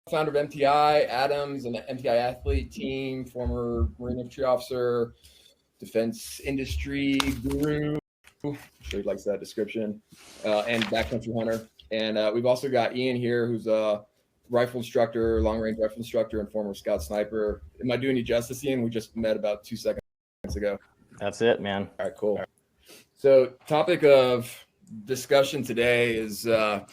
founder of MTI, Adams, and the MTI Athlete team, former Marine Infantry Officer, defense industry guru. I'm sure he likes that description, and backcountry hunter. And we've also got Ian here, who's a rifle instructor, long-range rifle instructor, and former Scout Sniper. Am I doing you justice, Ian? We just met about 2 seconds ago. That's it, man. All right, cool. So topic of discussion today is, I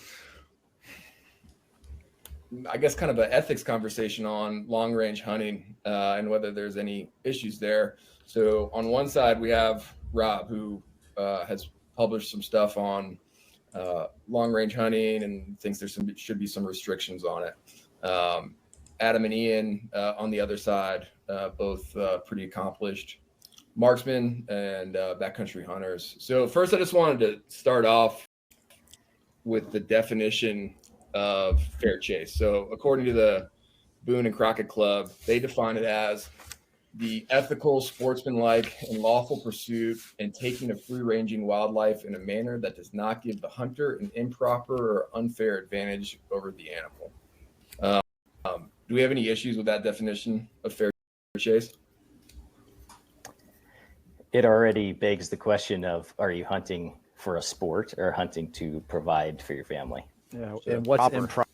guess, kind of an ethics conversation on long-range hunting and whether there's any issues there. So on one side, we have Rob, who has published some stuff on long-range hunting and thinks there should be some restrictions on it. Adam and Ian on the other side, both pretty accomplished marksmen and backcountry hunters. So first, I just wanted to start off with the definition of fair chase. So according to the Boone and Crockett Club, they define it as the ethical, sportsmanlike, and lawful pursuit and taking of free-ranging wildlife in a manner that does not give the hunter an improper or unfair advantage over the animal. Do we have any issues with that definition of fair chase? It already begs the question of, are you hunting for a sport or hunting to provide for your family? Yeah, and what's improper?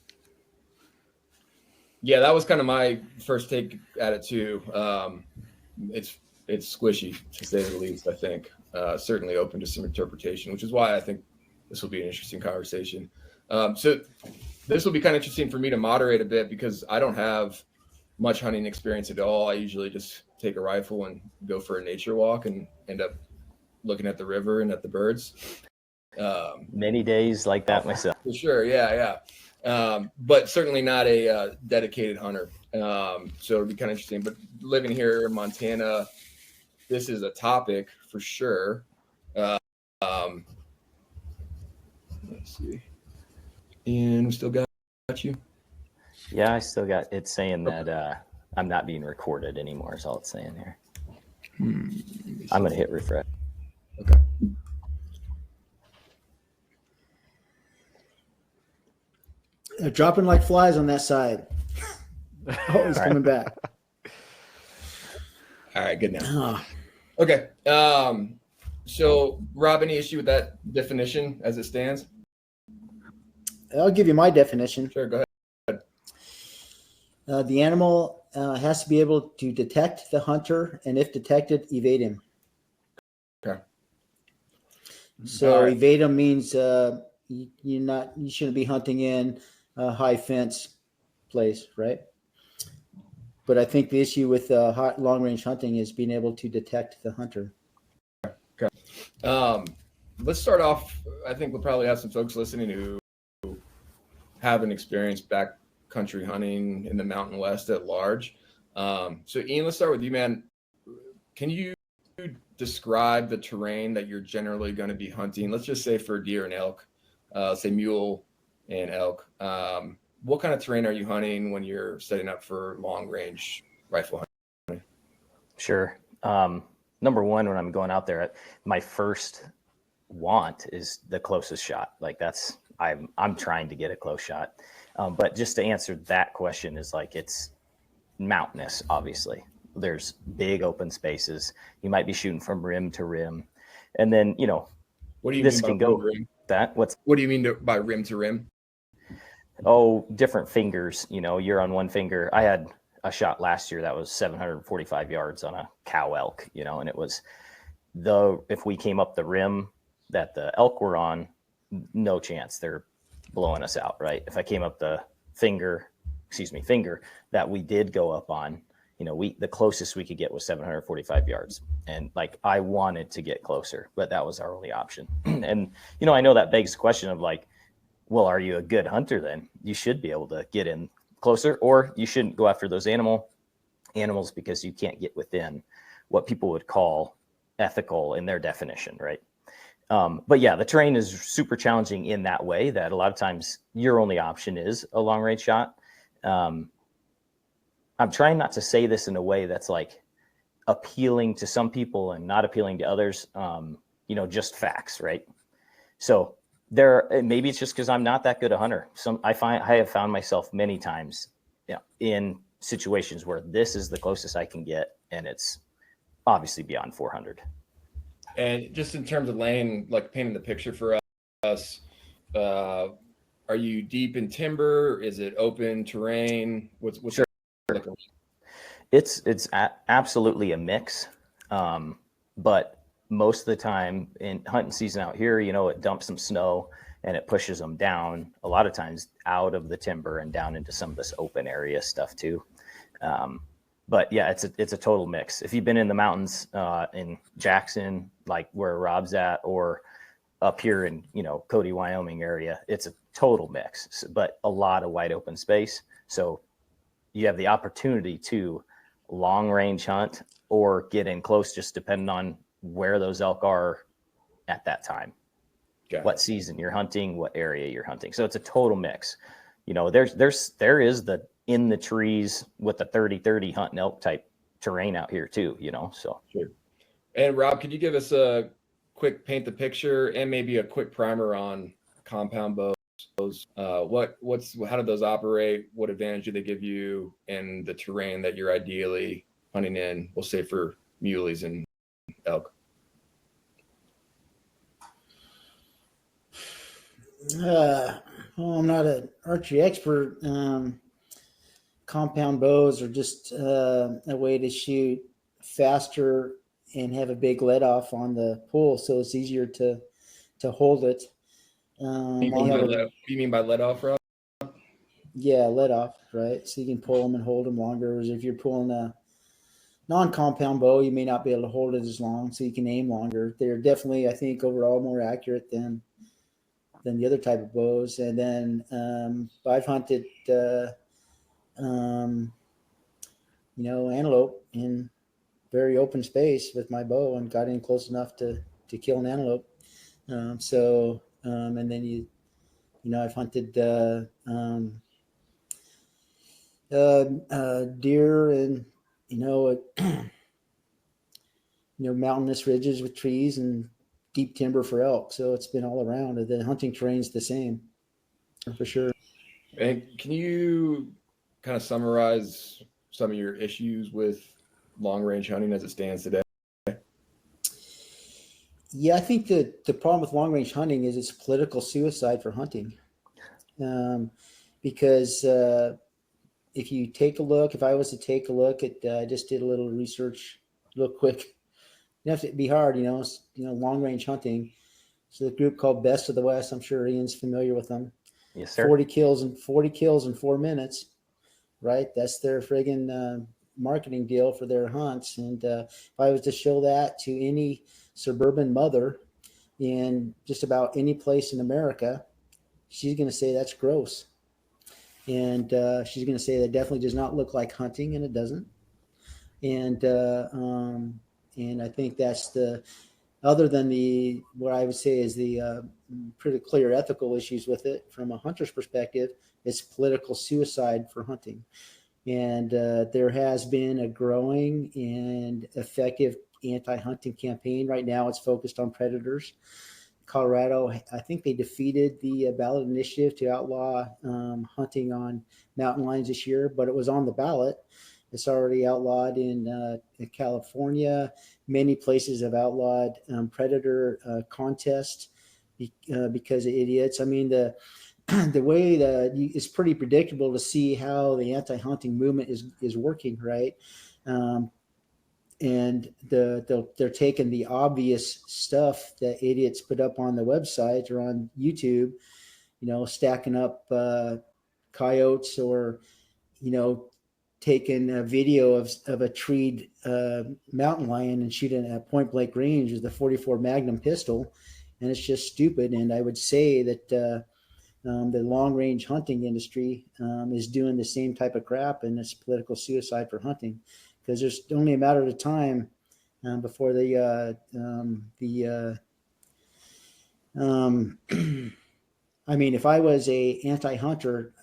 Yeah, that was kind of my first take at it too. It's squishy, to say the least, I think. Certainly open to some interpretation, which is why I think this will be an interesting conversation. So this will be kind of interesting for me to moderate a bit because I don't have much hunting experience at all. I usually just take a rifle and go for a nature walk and end up looking at the river and at the birds. Many days like that myself. For sure, yeah. But certainly not a dedicated hunter. So it'll be kind of interesting. But living here in Montana, this is a topic for sure. Let's see. And we still got you? Yeah, I still got it saying that I'm not being recorded anymore is all it's saying here. I'm going to hit refresh. Okay. They're dropping like flies on that side. Oh, he's coming back. All right, good now. Okay. So, Rob, any issue with that definition as it stands? I'll give you my definition. Sure, go ahead. The animal has to be able to detect the hunter, and if detected, evade him. Okay. So evade him means you shouldn't be hunting in a high fence place, right? But I think the issue with long range hunting is being able to detect the hunter. Okay. Let's start off. I think we'll probably have some folks listening who haven't experienced backcountry hunting in the Mountain West at large. So Ian, let's start with you, man. Can you describe the terrain that you're generally going to be hunting? Let's just say for deer and elk, say mule and elk. What kind of terrain are you hunting when you're setting up for long range rifle hunting? Sure. Number one, when I'm going out there, my first want is the closest shot. Like I'm trying to get a close shot. But just to answer that question is like, it's mountainous, obviously. There's big open spaces. You might be shooting from rim to rim. And then, what do you this mean can go rim? What do you mean by rim to rim? Oh, different fingers, you're on one finger. I had a shot last year that was 745 yards on a cow elk, and it was if we came up the rim that the elk were on, no chance. They're blowing us out, right? If I came up the finger that we did go up on, the closest we could get was 745 yards. And like, I wanted to get closer, but that was our only option. And, I know that begs the question of like, well, are you a good hunter then? You should be able to get in closer, or you shouldn't go after those animals because you can't get within what people would call ethical in their definition, right? But yeah, the terrain is super challenging in that way that a lot of times your only option is a long range shot. I'm trying not to say this in a way that's like appealing to some people and not appealing to others. Just facts, right? So maybe it's just because I'm not that good a hunter. I have found myself many times in situations where this is the closest I can get, and it's obviously beyond 400. And just in terms of lane, like painting the picture for us, are you deep in timber? Is it open terrain? What's Sure. It's absolutely a mix. But most of the time in hunting season out here, it dumps some snow and it pushes them down a lot of times out of the timber and down into some of this open area stuff too. But yeah, it's a total mix. If you've been in the mountains in Jackson, like where Rob's at, or up here in Cody, Wyoming area, it's a total mix, but a lot of wide open space. So you have the opportunity to long range hunt or get in close, just depending on where those elk are at that time, what season you're hunting, what area you're hunting. So it's a total mix. There is the in the trees with the 30-30 hunting elk type terrain out here too, so. Sure. And Rob, could you give us a quick paint the picture and maybe a quick primer on compound bows? How do those operate? What advantage do they give you in the terrain that you're ideally hunting in? We'll say for muleys and elk. I'm not an archery expert. Compound bows are just a way to shoot faster and have a big let off on the pull, so it's easier to hold it. You mean by let off, Rob? Yeah, let off, right? So you can pull them and hold them longer. Whereas if you're pulling a non-compound bow, you may not be able to hold it as long, so you can aim longer. They're definitely, I think, overall more accurate than the other type of bows. And then I've hunted, antelope in very open space with my bow and got in close enough to kill an antelope. And then I've hunted deer and mountainous ridges with trees and deep timber for elk. So it's been all around. The hunting terrain's the same, for sure. And can you kind of summarize some of your issues with long range hunting as it stands today? Yeah, I think that the problem with long range hunting is it's political suicide for hunting. Because if I was to take a look at, I just did a little research real quick. You have to be hard, long range hunting. So the group called Best of the West, I'm sure Ian's familiar with them. Yes, sir. 40 kills in 4 minutes, right? That's their friggin' marketing deal for their hunts. And if I was to show that to any suburban mother in just about any place in America, she's going to say that's gross. And she's going to say that definitely does not look like hunting, and it doesn't. And I think that's other than what I would say is the pretty clear ethical issues with it from a hunter's perspective, it's political suicide for hunting. And there has been a growing and effective anti-hunting campaign. Right now it's focused on predators. Colorado, I think they defeated the ballot initiative to outlaw hunting on mountain lions this year, but it was on the ballot. It's already outlawed in California. Many places have outlawed predator contests because of idiots. I mean, the way it's pretty predictable to see how the anti-hunting movement is working, right? And they're taking the obvious stuff that idiots put up on the website or on YouTube, stacking up coyotes or, taking a video of a treed mountain lion and shooting at point blank range with a 44 Magnum pistol. And it's just stupid. And I would say that the long range hunting industry is doing the same type of crap, and it's political suicide for hunting, because there's only a matter of time before I mean, if I was a anti-hunter,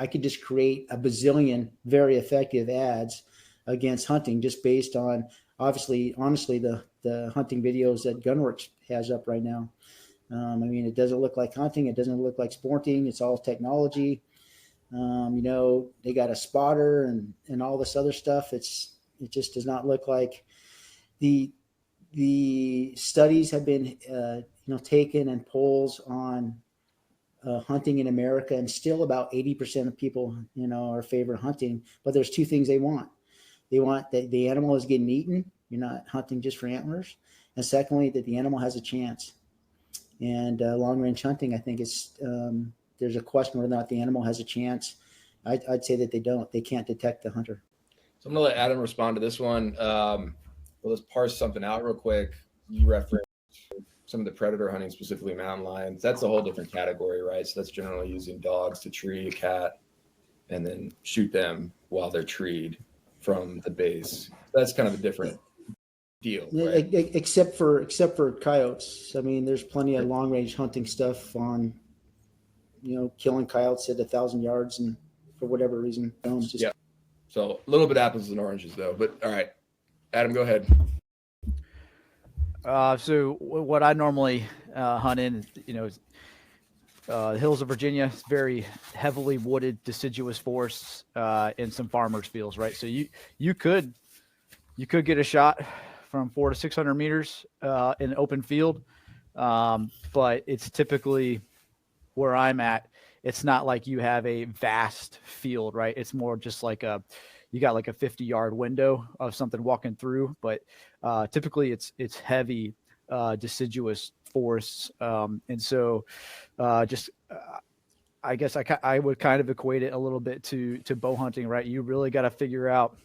I could just create a bazillion very effective ads against hunting just based on honestly the hunting videos that Gunworks has up right now. I mean, it doesn't look like hunting. It doesn't look like sporting. It's all technology. They got a spotter and all this other stuff. It just does not look like the studies have been taken, and polls on hunting in America, and still about 80% of people are favor hunting. But there's two things they want. They want that the animal is getting eaten. You're not hunting just for antlers. And secondly, that the animal has a chance. And long range hunting, I think there's a question whether or not the animal has a chance. I'd say that they don't. They can't detect the hunter. So I'm going to let Adam respond to this one. Well, let's parse something out real quick. You referenced some of the predator hunting, specifically mountain lions. That's a whole different category, right? So that's generally using dogs to tree a cat and then shoot them while they're treed from the base. That's kind of a different deal, right? Except for coyotes. I mean, there's plenty of long range hunting stuff on, killing coyotes at 1,000 yards, and for whatever reason, yeah. So a little bit apples and oranges though. But all right, Adam, go ahead. So what I normally hunt in, the hills of Virginia. It's very heavily wooded, deciduous forests, and some farmers' fields, right? So you could get a shot from 400 to 600 meters in an open field, but it's typically where I'm at. It's not like you have a vast field, right? It's more just like you got like a 50-yard window of something walking through, but typically it's heavy deciduous forests, and so I guess I would kind of equate it a little bit to bow hunting, right? You really got to figure out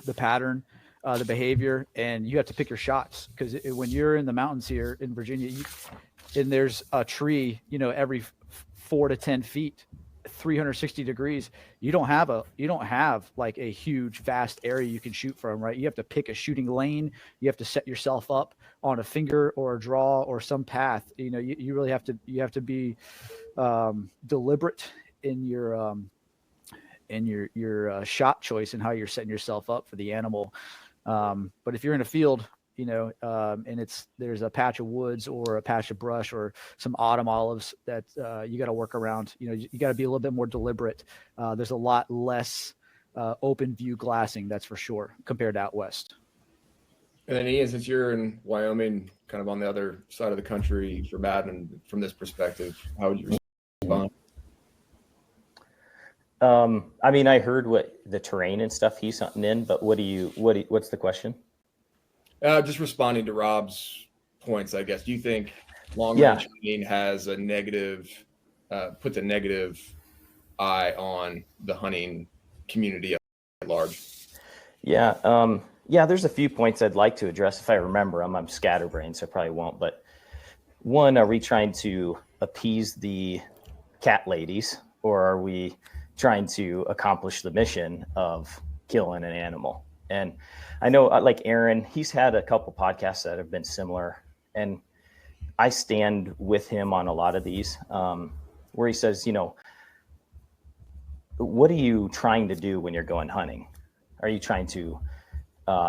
the pattern, the behavior, and you have to pick your shots, because when you're in the mountains here in Virginia, and there's a tree, every 4 to 10 feet, 360 degrees, you don't have like a huge vast area you can shoot from, right? You have to pick a shooting lane. You have to set yourself up on a finger or a draw or some path. You really have to be deliberate in your shot choice and how you're setting yourself up for the animal. But if you're in a field, and there's a patch of woods or a patch of brush or some autumn olives that you got to work around. You got to be a little bit more deliberate. There's a lot less open view glassing, that's for sure, compared to out west. And then Ian, since you're in Wyoming, kind of on the other side of the country for Matt, and from this perspective, how would you respond? I mean, I heard what the terrain and stuff he's hunting in, but what's the question? Just responding to Rob's points, I guess. Do you think long range hunting has puts a negative eye on the hunting community at large? Yeah. There's a few points I'd like to address. If I remember them, I'm scatterbrained, so I probably won't. But one, are we trying to appease the cat ladies, or are we trying to accomplish the mission of killing an animal? And I know, like Aaron, he's had a couple podcasts that have been similar, and I stand with him on a lot of these, where he says, what are you trying to do when you're going hunting? Are you trying to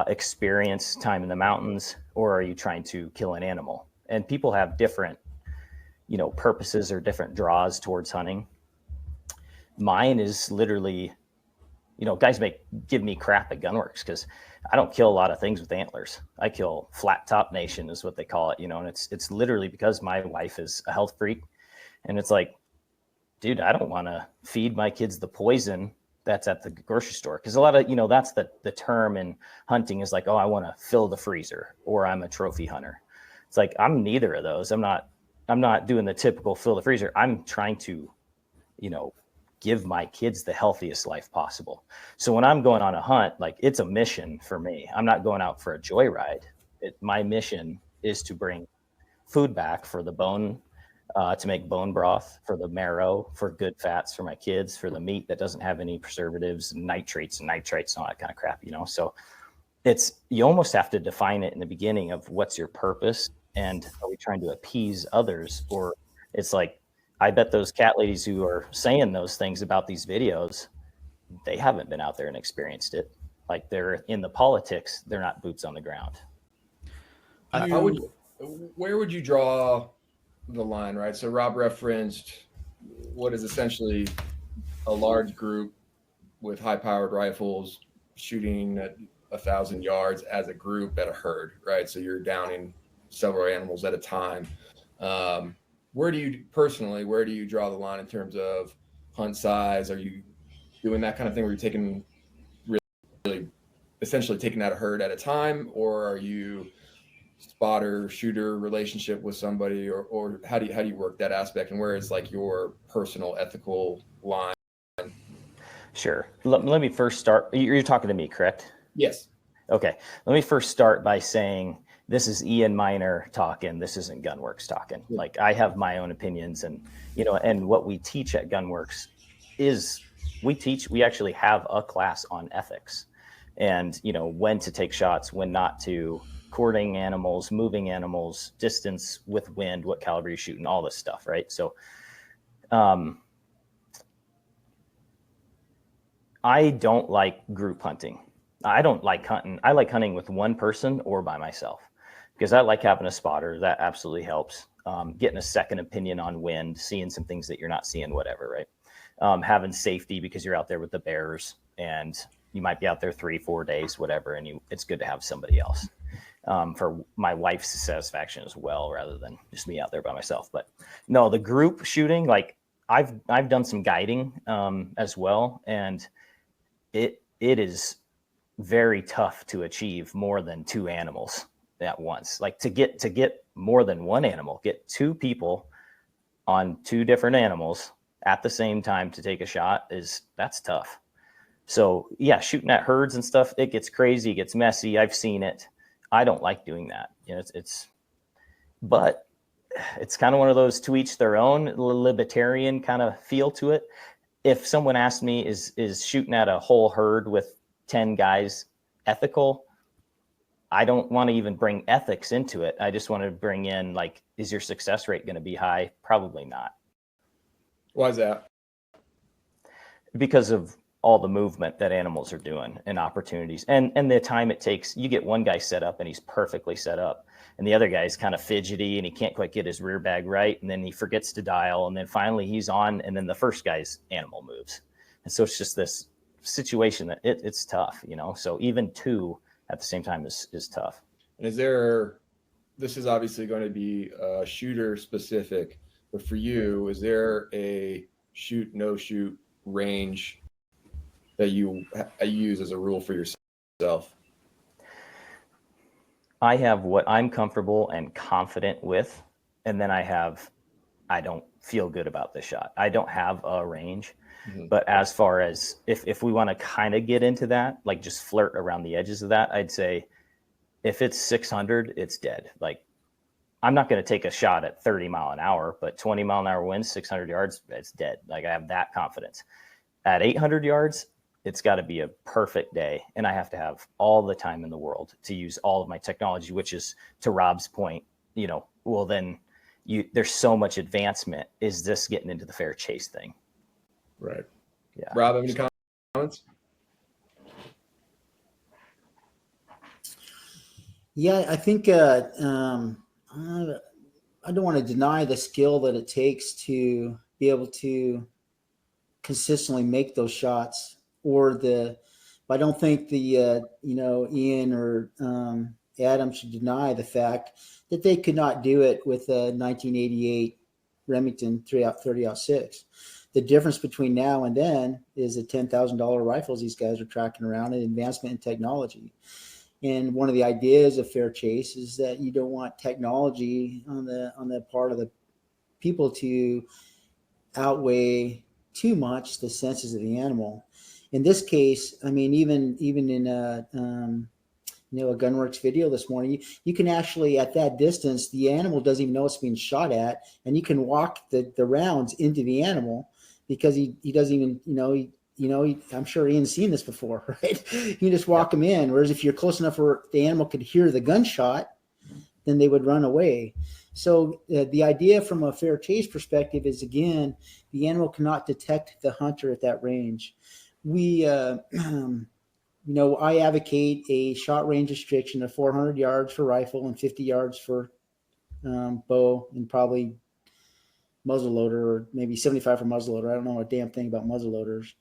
experience time in the mountains, or are you trying to kill an animal? And people have different, purposes or different draws towards hunting. Mine is literally, guys give me crap at Gunworks because I don't kill a lot of things with antlers. I kill flat top nation is what they call it, and it's literally because my wife is a health freak, and it's like, dude, I don't want to feed my kids the poison that's at the grocery store, because a lot of, that's the term in hunting is like, oh, I want to fill the freezer, or I'm a trophy hunter. It's like, I'm neither of those. I'm not doing the typical fill the freezer. I'm trying to, give my kids the healthiest life possible. So when I'm going on a hunt, like, it's a mission for me. I'm not going out for a joyride. My mission is to bring food back for the bone, to make bone broth, for the marrow, for good fats for my kids, for the meat that doesn't have any preservatives and nitrates and all that kind of crap, So you almost have to define it in the beginning of what's your purpose, and are we trying to appease others? Or it's like, I bet those cat ladies who are saying those things about these videos, they haven't been out there and experienced it. Like, they're in the politics, they're not boots on the ground. Where would you draw the line, right? So Rob referenced what is essentially a large group with high-powered rifles shooting at 1,000 yards as a group at a herd, right? So you're downing several animals at a time. Where do you draw the line in terms of hunt size? Are you doing that kind of thing where you're taking really essentially taking out a herd at a time, or are you spotter shooter relationship with somebody, or how do you work that aspect, and where is like your personal ethical line? Sure. Let me first start. You're talking to me, correct? Yes. Okay. Let me first start by saying this is Ian Miner talking. This isn't Gunworks talking. Yeah. Like, I have my own opinions, and and what we teach at Gunworks is we actually have a class on ethics, and when to take shots, when not to, courting animals, moving animals, distance with wind, what caliber you're shooting, all this stuff, right? So, I don't like group hunting. I don't like hunting. I like hunting with one person or by myself, because I like having a spotter. That absolutely helps. Getting a second opinion on wind, seeing some things that you're not seeing, whatever, right? Having safety because you're out there with the bears and you might be out there 3-4 days, whatever, and it's good to have somebody else for my wife's satisfaction as well, rather than just me out there by myself. But no, the group shooting, like I've done some guiding as well, and it is very tough to achieve more than 2 animals at once. Like to get more than one animal, get 2 people on 2 different animals at the same time to take a shot, that's tough. So yeah, shooting at herds and stuff, it gets crazy, it gets messy. I've seen it. I don't like doing that. But it's kind of one of those to each their own, libertarian kind of feel to it. If someone asked me, is shooting at a whole herd with 10 guys ethical? I don't want to even bring ethics into it. I just want to bring in, like, is your success rate going to be high? Probably not. Why is that? Because of all the movement that animals are doing and opportunities and the time it takes. You get one guy set up and he's perfectly set up, and the other guy's kind of fidgety and he can't quite get his rear bag right, and then he forgets to dial, and then finally he's on, and then the first guy's animal moves. And so it's just this situation that it's tough, so even 2 at the same time is tough. And this is obviously going to be shooter specific, but for you, is there a shoot, no shoot range that you use as a rule for yourself? I have what I'm comfortable and confident with, and then I don't feel good about the shot. I don't have a range. Mm-hmm. But as far as if we want to kind of get into that, like just flirt around the edges of that, I'd say if it's 600, it's dead. Like, I'm not going to take a shot at 30 mile an hour, but 20 mile an hour winds, 600 yards, it's dead. Like, I have that confidence. At 800 yards, it's got to be a perfect day, and I have to have all the time in the world to use all of my technology, which is, to Rob's point, well, then there's so much advancement. Is this getting into the fair chase thing? Right. Yeah. Rob, any comments? Yeah, I think I don't want to deny the skill that it takes to be able to consistently make those shots, but I don't think the Ian or Adam should deny the fact that they could not do it with a 1988 Remington 30-06. The difference between now and then is the $10,000 rifles these guys are tracking around, and advancement in technology. And one of the ideas of fair chase is that you don't want technology on the part of the people to outweigh too much the senses of the animal. In this case, I mean, even in a Gunworks video this morning, you can actually, at that distance, the animal doesn't even know it's being shot at, and you can walk the rounds into the animal because he doesn't even, I'm sure Ian's seen this before, right? You just walk them in. Whereas if you're close enough where the animal could hear the gunshot, then they would run away. So the idea from a fair chase perspective is, again, the animal cannot detect the hunter at that range. I advocate a shot range restriction of 400 yards for rifle and 50 yards for bow, and probably muzzleloader, or maybe 75 for muzzleloader. I don't know a damn thing about muzzleloaders.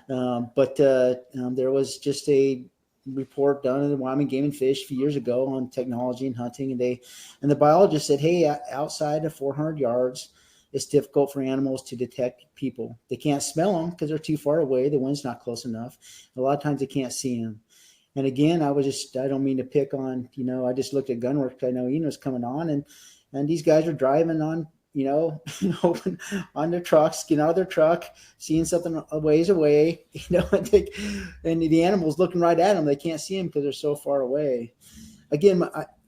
But there was just a report done in the Wyoming Game and Fish a few years ago on technology and hunting, and the biologist said, hey, outside of 400 yards, it's difficult for animals to detect people. They can't smell them because they're too far away. The wind's not close enough. A lot of times they can't see them. And again, I don't mean to pick on, I just looked at Gunworks. I know Ian was coming on, and these guys are driving on, open on their trucks, getting out of their truck, seeing something a ways away, and the animal's looking right at them. They can't see them because they're so far away. Again,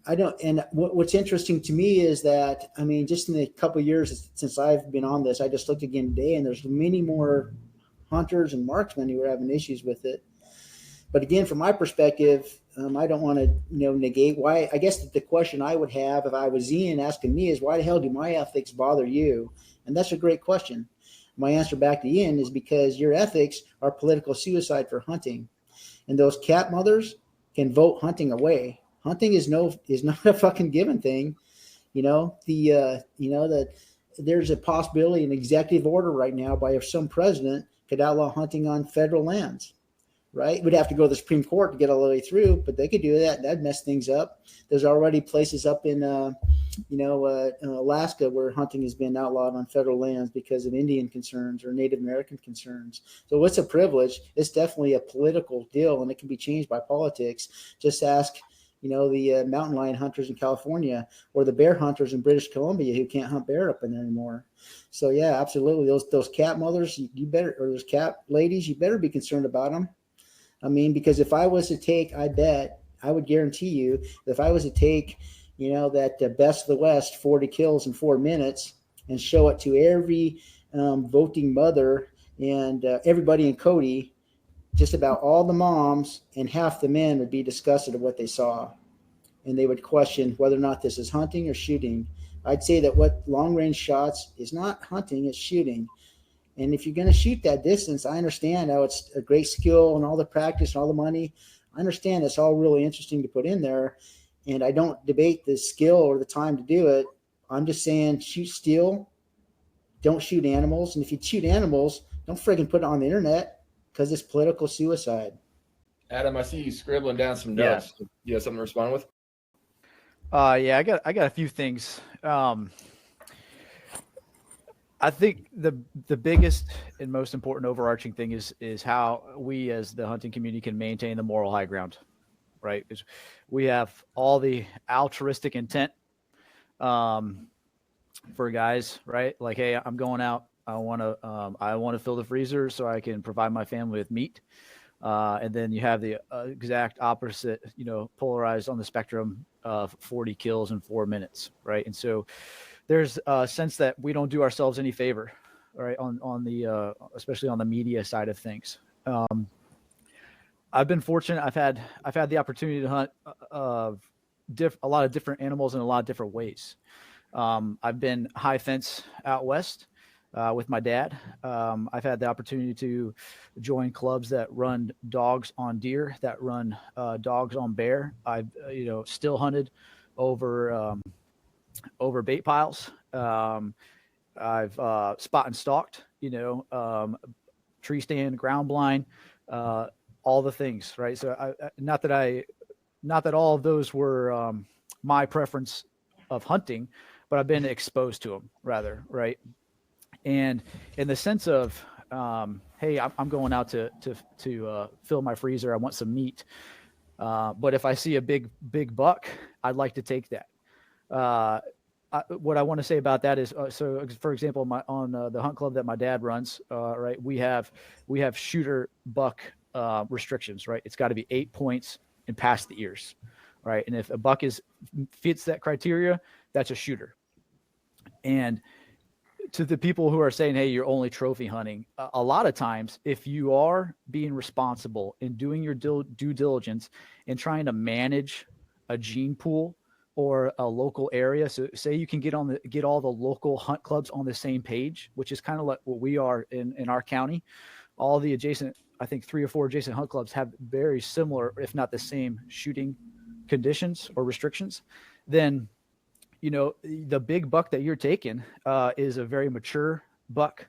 I don't. And what's interesting to me is that, just in the couple of years since I've been on this, I just looked again today, and there's many more hunters and marksmen who are having issues with it. But again, from my perspective, I don't want to, negate why. I guess the question I would have if I was Ian asking me is, why the hell do my ethics bother you? And that's a great question. My answer back to Ian is because your ethics are political suicide for hunting, and those cat mothers can vote hunting away. Hunting is not a fucking given thing. That there's a possibility, an executive order right now by some president could outlaw hunting on federal lands. Right? We'd have to go to the Supreme Court to get all the way through, but they could do that. That'd mess things up. There's already places up in, Alaska where hunting has been outlawed on federal lands because of Indian concerns or Native American concerns. So it's a privilege. It's definitely a political deal, and it can be changed by politics. Just ask, the mountain lion hunters in California or the bear hunters in British Columbia who can't hunt bear up in there anymore. So yeah, absolutely. Those cat mothers, those cat ladies, you better be concerned about them. Because if I was to take, I would guarantee you, if I was to take, that best of the West 40 kills in 4 minutes and show it to every voting mother and everybody in Cody, just about all the moms and half the men would be disgusted at what they saw. And they would question whether or not this is hunting or shooting. I'd say that what long range shots is not hunting, it's shooting. And if you're going to shoot that distance, I understand how it's a great skill and all the practice and all the money. I understand it's all really interesting to put in there. And I don't debate the skill or the time to do it. I'm just saying shoot steel, don't shoot animals. And if you shoot animals, don't friggin' put it on the internet because it's political suicide. Adam, I see you scribbling down some notes. Yeah. You have something to respond with? Yeah, I got a few things. I think the biggest and most important overarching thing is how we as the hunting community can maintain the moral high ground, right? We have all the altruistic intent for guys, right? Like, hey, I'm going out. I want to fill the freezer so I can provide my family with meat. And then you have the exact opposite, polarized on the spectrum of 40 kills in 4 minutes, right? And so there's a sense that we don't do ourselves any favor, right? On the especially on the media side of things. I've been fortunate. I've had the opportunity to hunt a lot of different animals in a lot of different ways. I've been high fence out west with my dad. I've had the opportunity to join clubs that run dogs on deer, that run dogs on bear. I've still hunted over bait piles. I've spot and stalked, tree stand, ground blind, all the things, right? So not that all of those were my preference of hunting, but I've been exposed to them rather, right? And in the sense of, hey, I'm going out to fill my freezer. I want some meat. But if I see a big buck, I'd like to take that. What I want to say about that is, so for example, on the hunt club that my dad runs, right, we have shooter buck restrictions, right? It's got to be 8 points and past the ears, right? And if a buck fits that criteria, that's a shooter. And to the people who are saying, hey, you're only trophy hunting, a lot of times, if you are being responsible and doing your due diligence and trying to manage a gene pool or a local area, so say you can get all the local hunt clubs on the same page, which is kind of like what we are in our county. All the adjacent, I think 3 or 4 adjacent hunt clubs have very similar, if not the same, shooting conditions or restrictions. Then the big buck that you're taking is a very mature buck,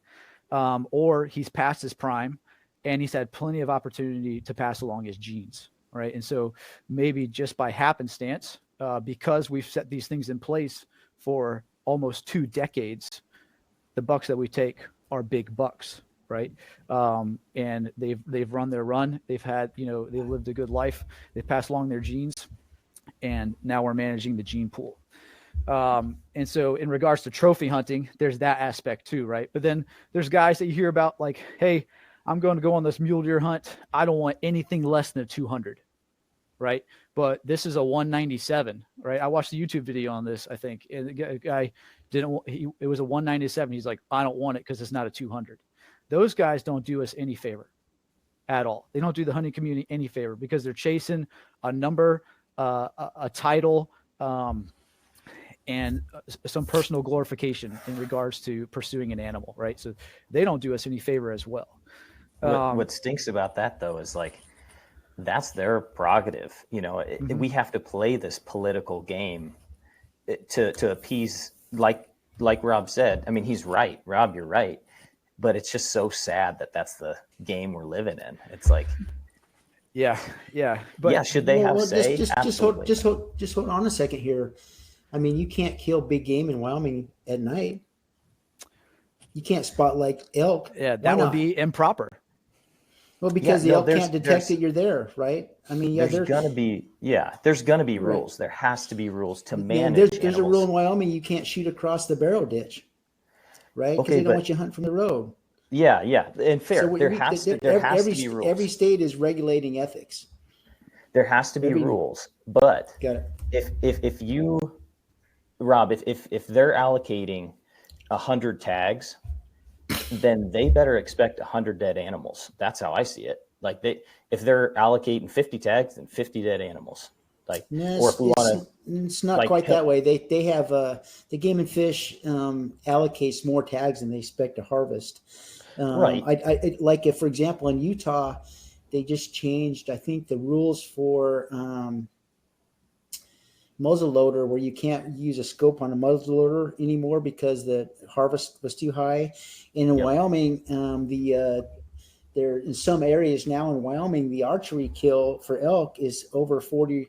or he's past his prime and he's had plenty of opportunity to pass along his genes. Right. And so maybe just by happenstance, because we've set these things in place for almost 2 decades, the bucks that we take are big bucks. Right. And they've run their run. They've had, they've lived a good life. They've passed along their genes. And now we're managing the gene pool. And so in regards to trophy hunting, there's that aspect too, right? But then there's guys that you hear about like, hey, I'm going to go on this mule deer hunt. I don't want anything less than a 200, right? But this is a 197, right? I watched the YouTube video on this, I think, and the guy it was a 197. He's like, I don't want it because it's not a 200. Those guys don't do us any favor at all. They don't do the hunting community any favor because they're chasing a number, a title, and some personal glorification in regards to pursuing an animal, right? So they don't do us any favor as well. What stinks about that, though, is like that's their prerogative. We have to play this political game to appease, like Rob said. I mean, he's right, Rob. You're right, but it's just so sad that that's the game we're living in. It's like, yeah, but yeah, should they have say? Just hold on a second here. I mean, you can't kill big game in Wyoming at night. You can't spot like elk. Yeah, that would be improper. Well, because the elk can't detect that you're there, right? I mean, there's gonna be rules. There has to be rules to manage. There's a rule in Wyoming: you can't shoot across the barrel ditch, right? Because they don't want you to hunt from the road. Yeah, and fair. So there has to be rules. Every state is regulating ethics. There has to be rules, but if you, Rob, if they're allocating 100 tags, then they better expect 100 dead animals. That's how I see it. Like if they're allocating 50 tags, then 50 dead animals. Like, or if we want to, it's not quite that way. They have the Game and Fish allocates more tags than they expect to harvest. Right. I like if, for example, in Utah, they just changed, I think, the rules for muzzle loader, where you can't use a scope on a muzzle loader anymore because the harvest was too high. And in Wyoming, there in some areas now in Wyoming, the archery kill for elk is over 40%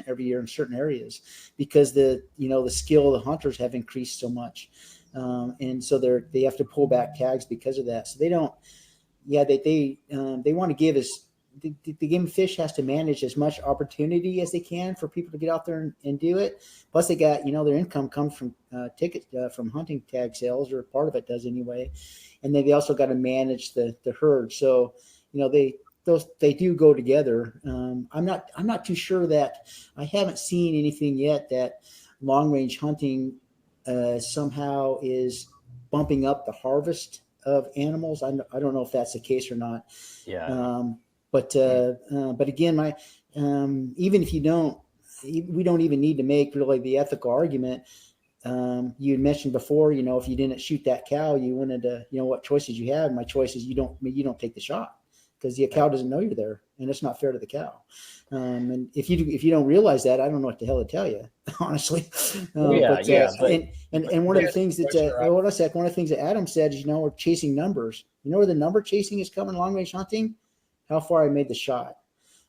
every year in certain areas because the skill of the hunters have increased so much. And so they have to pull back tags because of that. So they don't, they want to give us, the Game and Fish has to manage as much opportunity as they can for people to get out there and do it. Plus they got, their income comes from tickets from hunting tag sales, or part of it does anyway. And then they also got to manage the herd. So, they do go together. I'm not too sure that I haven't seen anything yet that long range hunting somehow is bumping up the harvest of animals. I don't know if that's the case or not. Yeah. But again, even if you don't, we don't even need to make really the ethical argument. You had mentioned before, if you didn't shoot that cow, you wanted to, what choices you have. My choice is you don't take the shot because the cow doesn't know you're there, and it's not fair to the cow. And if you don't realize that, I don't know what the hell to tell you, honestly. And one of the things one of the things that Adam said is, we're chasing numbers. You know where the number chasing is coming long range hunting? How far I made the shot.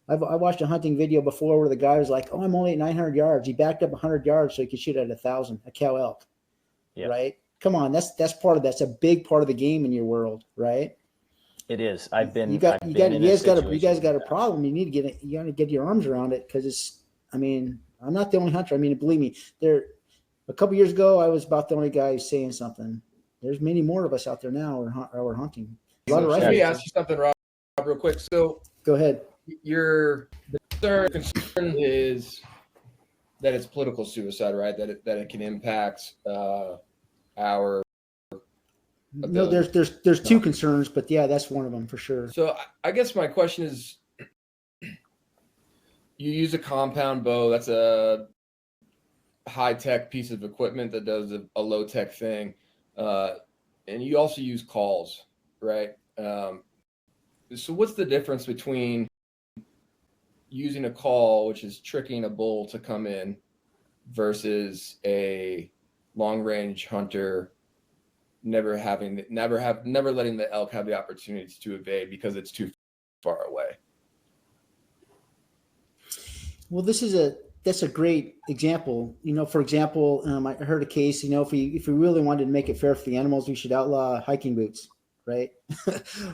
I watched a hunting video before where the guy was like, I'm only at 900 yards. He backed up 100 yards so he could shoot at 1,000, a cow elk. Yeah. Right? Come on, that's a big part of the game in your world, right? It is. You guys got a problem. You need to get your arms around it because I'm not the only hunter. I mean, believe me, a couple years ago, I was about the only guy who's saying something. There's many more of us out there now who are hunting. Let me ask you something, Rob, real quick. So go ahead. Your concern is that it's political suicide, right? That it can impact our. No, there's two concerns, but yeah, that's one of them for sure. So I guess my question is, you use a compound bow. That's a high-tech piece of equipment that does a low-tech thing. And you also use calls, right? So what's the difference between using a call, which is tricking a bull to come in, versus a long range hunter never letting the elk have the opportunity to evade because it's too far away. Well, that's a great example. For example, I heard a case. If we really wanted to make it fair for the animals, we should outlaw hiking boots, right?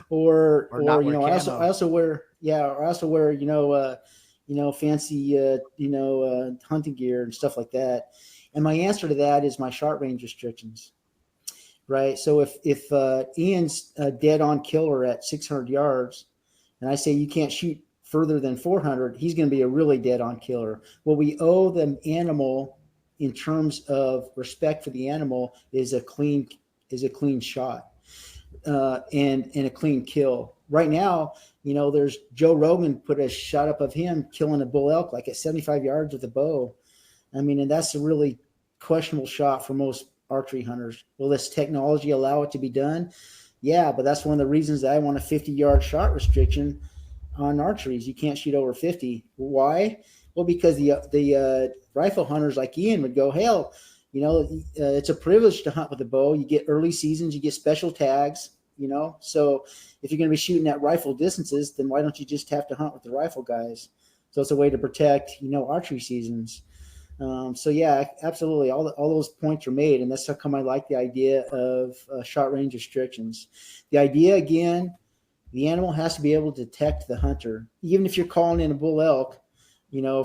or not wear I camo. also wear fancy hunting gear and stuff like that. And my answer to that is my short range restrictions, right? So if Ian's a dead on killer at 600 yards, and I say you can't shoot further than 400, he's going to be a really dead on killer. What we owe the animal in terms of respect for the animal is a clean shot and a clean kill. Right now, there's Joe Rogan put a shot up of him killing a bull elk like at 75 yards with a bow. I mean, and that's a really questionable shot for most archery hunters. Will this technology allow it to be done? Yeah, but that's one of the reasons that I want a 50-yard shot restriction on archeries. You can't shoot over 50. Why? Well, because the rifle hunters like Ian would go, hell, it's a privilege to hunt with a bow. You get early seasons, you get special tags, So if you're going to be shooting at rifle distances, then why don't you just have to hunt with the rifle guys? So it's a way to protect, archery seasons. So yeah, absolutely. All those points are made, and that's how come I like the idea of short range restrictions. The idea, again, the animal has to be able to detect the hunter, even if you're calling in a bull elk,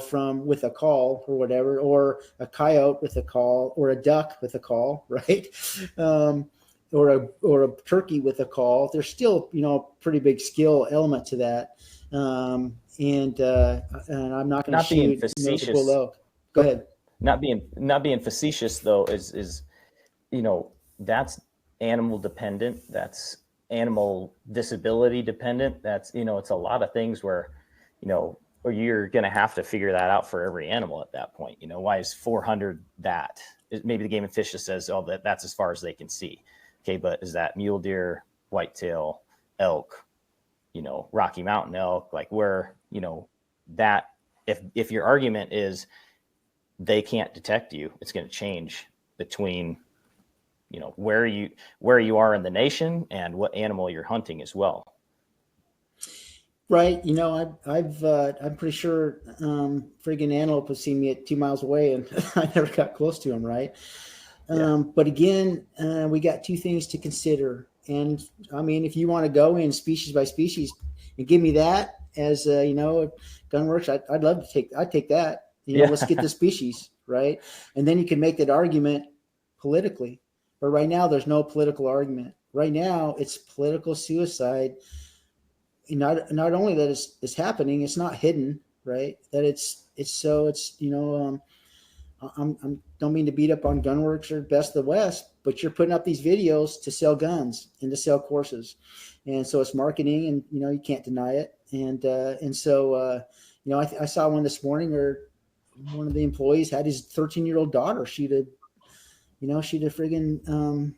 from with a call or whatever, or a coyote with a call, or a duck with a call, right? Or a turkey with a call. There's still, a pretty big skill element to that. And I'm not going to shoot the bull elk. Go ahead. Not being facetious though is that's animal dependent. That's animal disability dependent. That's it's a lot of things where or you're going to have to figure that out for every animal at that point. Why is 400 that? Maybe the Game and Fish just says, oh, that's as far as they can see. Okay, but is that mule deer, whitetail, elk, Rocky Mountain elk, like where that if your argument is they can't detect you, it's going to change between where you are in the nation and what animal you're hunting as well. Right. I'm pretty sure friggin' antelope has seen me at 2 miles away and I never got close to him. Right. Yeah. But again, we got two things to consider. And I mean, if you want to go in species by species and give me that as Gunworks, I'd take that. Let's get the species, right? And then you can make that argument politically. But right now, there's no political argument. Right now, it's political suicide. Not only that it's happening, it's not hidden, right? That I don't mean to beat up on Gunworks or Best of the West, but you're putting up these videos to sell guns and to sell courses, and so it's marketing, and you can't deny it. And so I saw one this morning where one of the employees had his 13-year-old daughter shoot a friggin'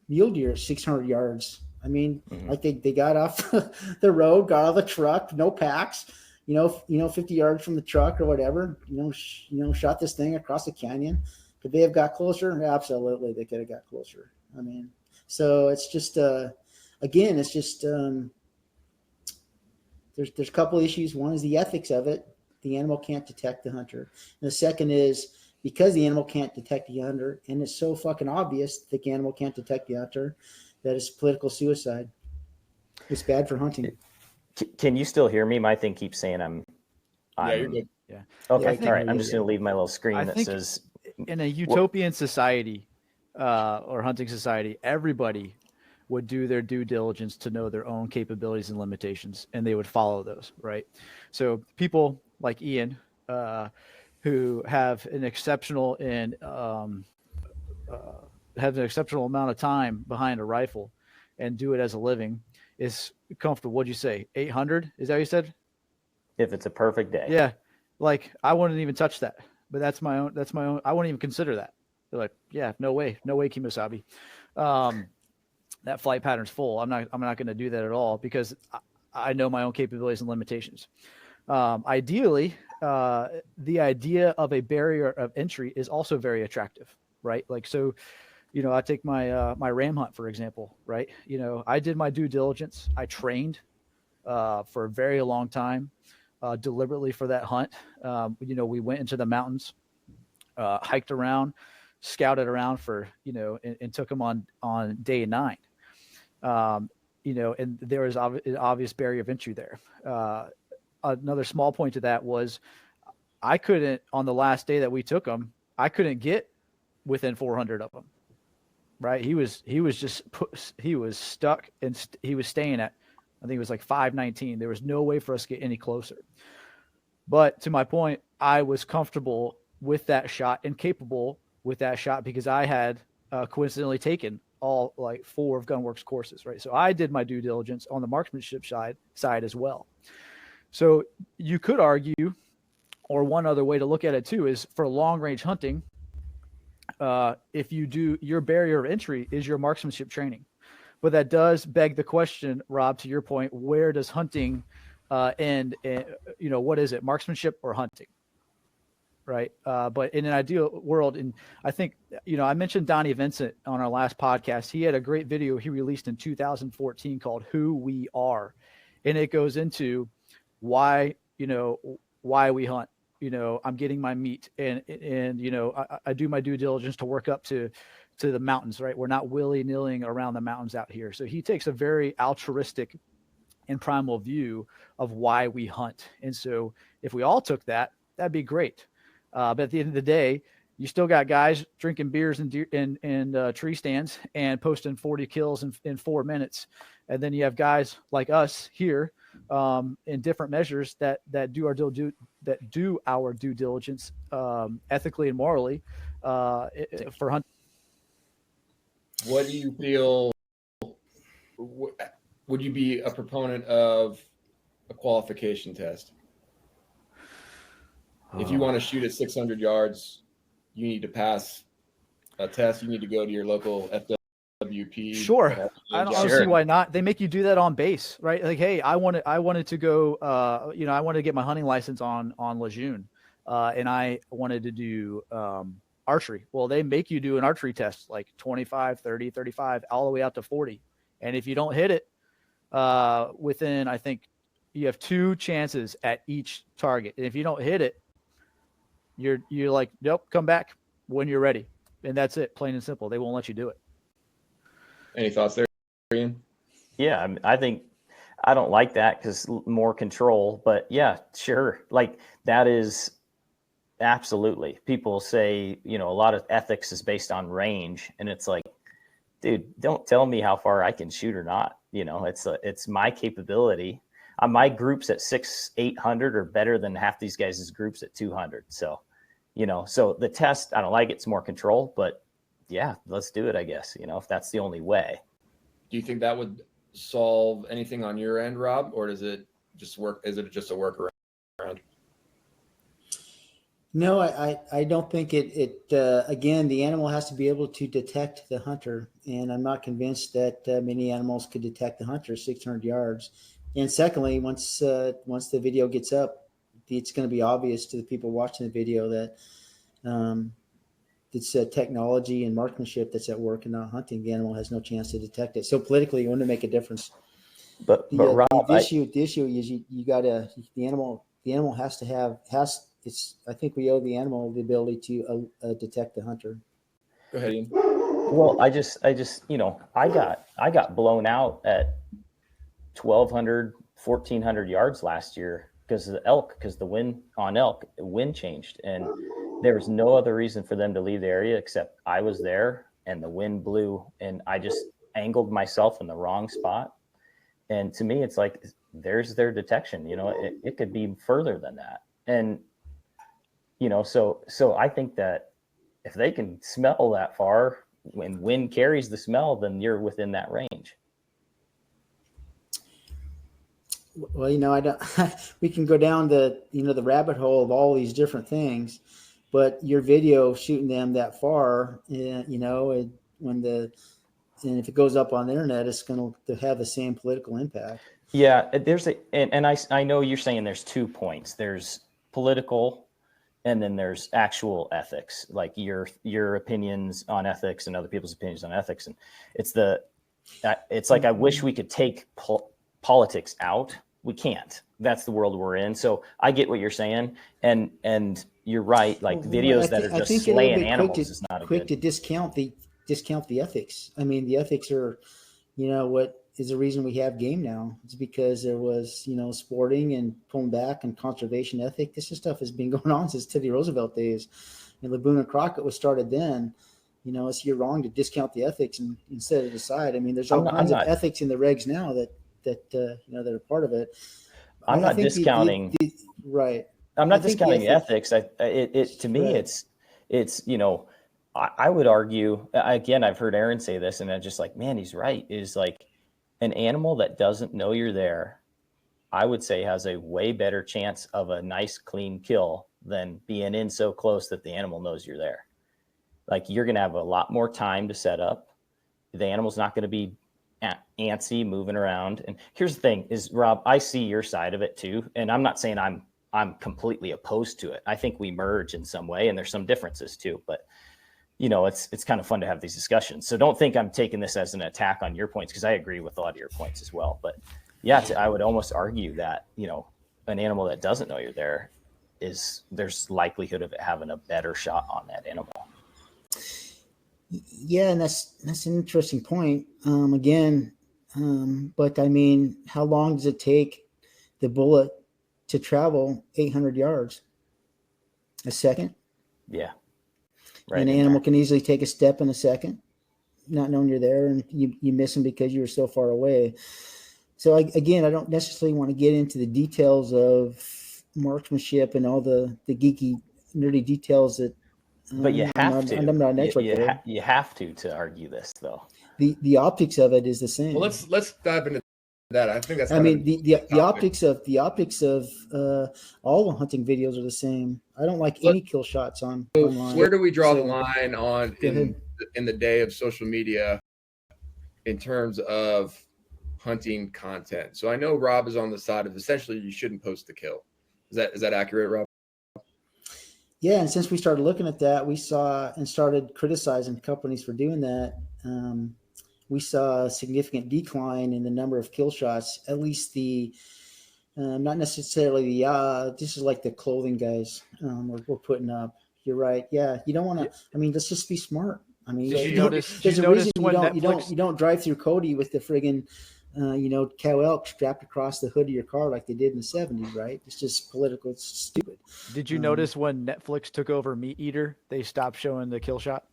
mule deer at 600 yards. I mean, like they got off the road, got out of the truck, no packs, 50 yards from the truck or whatever, shot this thing across the canyon. Could they have got closer? Absolutely, they could have got closer. I mean, so it's just, again, it's just, there's a couple issues. One is the ethics of it. The animal can't detect the hunter. And the second is because the animal can't detect the hunter, and it's so fucking obvious that the animal can't detect the hunter, that is political suicide. It's bad for hunting. Can you still hear me? My thing keeps saying Yeah, you're good. Yeah. Okay. All right. I'm just going to leave my little screen that says in a utopian society or hunting society, everybody would do their due diligence to know their own capabilities and limitations, and they would follow those, right? So people like Ian, who have an exceptional amount of time behind a rifle and do it as a living, is comfortable. What'd you say? 800? Is that what you said? If it's a perfect day. Yeah. Like I wouldn't even touch that, but that's my own. I wouldn't even consider that. They're like, yeah, no way, Kimosabe. That flight pattern's full. I'm not going to do that at all because I know my own capabilities and limitations. Ideally, the idea of a barrier of entry is also very attractive, right? Like, so, you know, I take my ram hunt, for example, right? You know, I did my due diligence. I trained for a very long time, deliberately for that hunt. You know, we went into the mountains, hiked around, scouted around for, you know, and took them on day 9. You know, and there was an obvious barrier of entry there. Another small point to that was I couldn't, on the last day that we took them, I couldn't get within 400 of them. Right. He was stuck, and he was staying at, I think it was like 519. There was no way for us to get any closer. But to my point, I was comfortable with that shot and capable with that shot because I had coincidentally taken all like 4 of Gunworks courses, right? So I did my due diligence on the marksmanship side as well. So you could argue, or one other way to look at it too, is for long range hunting, if you do, your barrier of entry is your marksmanship training. But that does beg the question, Rob, to your point, where does hunting end? You know, what is it, marksmanship or hunting? Right. But in an ideal world, and I think, you know, I mentioned Donnie Vincent on our last podcast. He had a great video he released in 2014 called Who We Are. And it goes into why, you know, why we hunt. You know, I'm getting my meat and you know, I do my due diligence to work up to the mountains, right? We're not willy-nillying around the mountains out here. So he takes a very altruistic and primal view of why we hunt. And so if we all took that, that'd be great. But at the end of the day, you still got guys drinking beers in tree stands and posting 40 kills in 4 minutes. And then you have guys like us here in different measures that do our due diligence ethically and morally for hunting. What do you feel? Would you be a proponent of a qualification test? If you want to shoot at 600 yards, you need to pass a test. You need to go to your local FWP. Sure. I don't see why not. They make you do that on base, right? Like, hey, I wanted to go, you know, I wanted to get my hunting license on Lejeune, and I wanted to do archery. Well, they make you do an archery test, like 25, 30, 35, all the way out to 40. And if you don't hit it within, I think you have 2 chances at each target. And if you don't hit it, you're like, nope, come back when you're ready. And that's it, plain and simple. They won't let you do it. Any thoughts there, Ian? Yeah, I think I don't like that because more control, but yeah, sure. Like that is absolutely. People say, you know, a lot of ethics is based on range, and it's like, dude, don't tell me how far I can shoot or not. You know, it's my capability. My groups at 800 are better than half these guys' groups at 200. So, you know, so the test, I don't like it. It's more control, but yeah, let's do it, I guess, you know, if that's the only way. Do you think that would solve anything on your end, Rob, or does it just work? Is it just a workaround? No, I don't think it again, the animal has to be able to detect the hunter, and I'm not convinced that many animals could detect the hunter 600 yards. And secondly, once the video gets up, it's going to be obvious to the people watching the video that it's technology and marksmanship that's at work and not hunting. The animal has no chance to detect it. So politically, it wouldn't make a difference. But Rob, the issue is you got to the animal has to have it's. I think we owe the animal the ability to detect the hunter. Go ahead, Ian. Well, I just you know, I got blown out at 1,200, 1,400 yards last year because of the wind changed, and there was no other reason for them to leave the area except I was there and the wind blew and I just angled myself in the wrong spot. And to me, it's like, there's their detection, you know, it could be further than that. And, you know, so I think that if they can smell that far, when wind carries the smell, then you're within that range. Well, you know, we can go down the rabbit hole of all these different things, but your video shooting them that far, you know, and if it goes up on the internet, it's going to have the same political impact. Yeah, and I know you're saying there's 2 points. There's political, and then there's actual ethics, like your opinions on ethics and other people's opinions on ethics. And it's like, I wish we could take politics out. We can't. That's the world we're in. So I get what you're saying. And you're right. Like videos that are just slaying animals is not quick to discount the ethics. I mean, the ethics are, what is the reason we have game now. It's because there was, sporting and pulling back and conservation ethic. This stuff has been going on since Teddy Roosevelt days. And Laboon and Crockett was started then. So you're wrong to discount the ethics and set it aside. I mean, there's all kinds of ethics in the regs now that that are part of it. I'm not discounting. Right. I'm not discounting ethics. To me, it's I would argue, again, I've heard Aaron say this, and I'm just like, man, he's right. Is like an animal that doesn't know you're there, I would say has a way better chance of a nice, clean kill than being in so close that the animal knows you're there. Like, you're going to have a lot more time to set up. The animal's not going to be antsy, moving around. And here's the thing is, Rob, I see your side of it too. And I'm not saying I'm completely opposed to it. I think we merge in some way, and there's some differences too, but it's kind of fun to have these discussions. So don't think I'm taking this as an attack on your points, because I agree with a lot of your points as well. But yeah, I would almost argue that, an animal that doesn't know you're there there's likelihood of it having a better shot on that animal. Yeah, and that's an interesting point. But I mean, how long does it take the bullet to travel 800 yards? A second? Yeah. Right. An animal can easily take a step in a second, not knowing you're there, and you miss them because you were so far away. So I don't necessarily want to get into the details of marksmanship and all the geeky, nerdy details that. But you have to. I'm not an expert. You have to argue this, though. The optics of it is the same. Well, let's dive into that. I think that's. The optics of all the hunting videos are the same. I don't like any kill shots online. Where do we draw the line on in the day of social media in terms of hunting content? So I know Rob is on the side of essentially you shouldn't post the kill. Is that accurate, Rob? Yeah, and since we started looking at that, we saw and started criticizing companies for doing that. We saw a significant decline in the number of kill shots. At least not necessarily this is like the clothing guys we're putting up. You're right. Yeah, you don't want to. I mean, let's just be smart. I mean, there's a reason you don't drive through Cody with the friggin' cow elk strapped across the hood of your car like they did in the 70s, right? It's just political. It's stupid. Did you notice when Netflix took over Meat Eater, they stopped showing the kill shot?